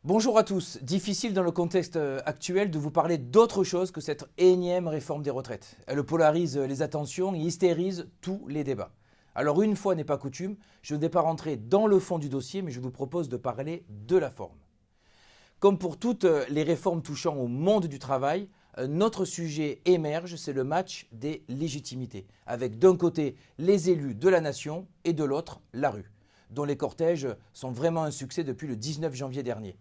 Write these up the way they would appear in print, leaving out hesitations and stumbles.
Bonjour à tous. Difficile dans le contexte actuel de vous parler d'autre chose que cette énième réforme des retraites. Elle polarise les attentions et hystérise tous les débats. Alors une fois n'est pas coutume, je ne vais pas rentrer dans le fond du dossier, mais je vous propose de parler de la forme. Comme pour toutes les réformes touchant au monde du travail, notre sujet émerge, c'est le match des légitimités, avec d'un côté les élus de la nation et de l'autre la rue, dont les cortèges sont vraiment un succès depuis le 19 janvier dernier.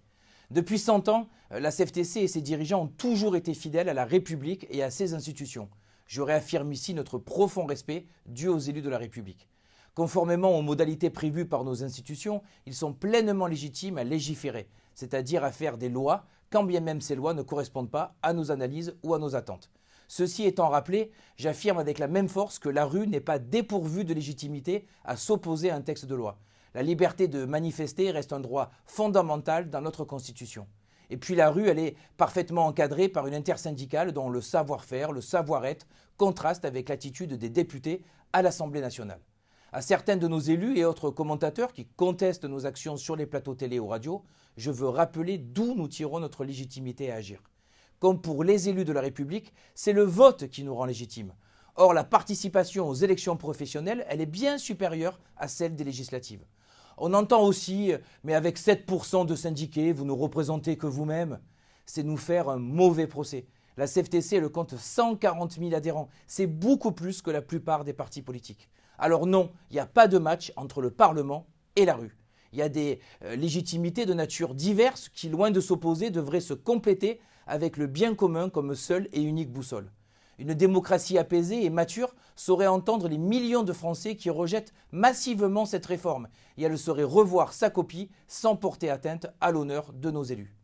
Depuis 100 ans, la CFTC et ses dirigeants ont toujours été fidèles à la République et à ses institutions. Je réaffirme ici notre profond respect dû aux élus de la République. Conformément aux modalités prévues par nos institutions, ils sont pleinement légitimes à légiférer, c'est-à-dire à faire des lois, quand bien même ces lois ne correspondent pas à nos analyses ou à nos attentes. Ceci étant rappelé, j'affirme avec la même force que la rue n'est pas dépourvue de légitimité à s'opposer à un texte de loi. La liberté de manifester reste un droit fondamental dans notre Constitution. Et puis la rue, elle est parfaitement encadrée par une intersyndicale dont le savoir-faire, le savoir-être contraste avec l'attitude des députés à l'Assemblée nationale. À certains de nos élus et autres commentateurs qui contestent nos actions sur les plateaux télé ou radio, je veux rappeler d'où nous tirons notre légitimité à agir. Comme pour les élus de la République, c'est le vote qui nous rend légitimes. Or, la participation aux élections professionnelles, elle est bien supérieure à celle des législatives. On entend aussi, mais avec 7% de syndiqués, vous ne représentez que vous-même. C'est nous faire un mauvais procès. La CFTC, elle compte 140 000 adhérents. C'est beaucoup plus que la plupart des partis politiques. Alors non, il n'y a pas de match entre le Parlement et la rue. Il y a des légitimités de nature diverse qui, loin de s'opposer, devraient se compléter avec le bien commun comme seule et unique boussole. Une démocratie apaisée et mature saurait entendre les millions de Français qui rejettent massivement cette réforme et elle saurait revoir sa copie sans porter atteinte à l'honneur de nos élus.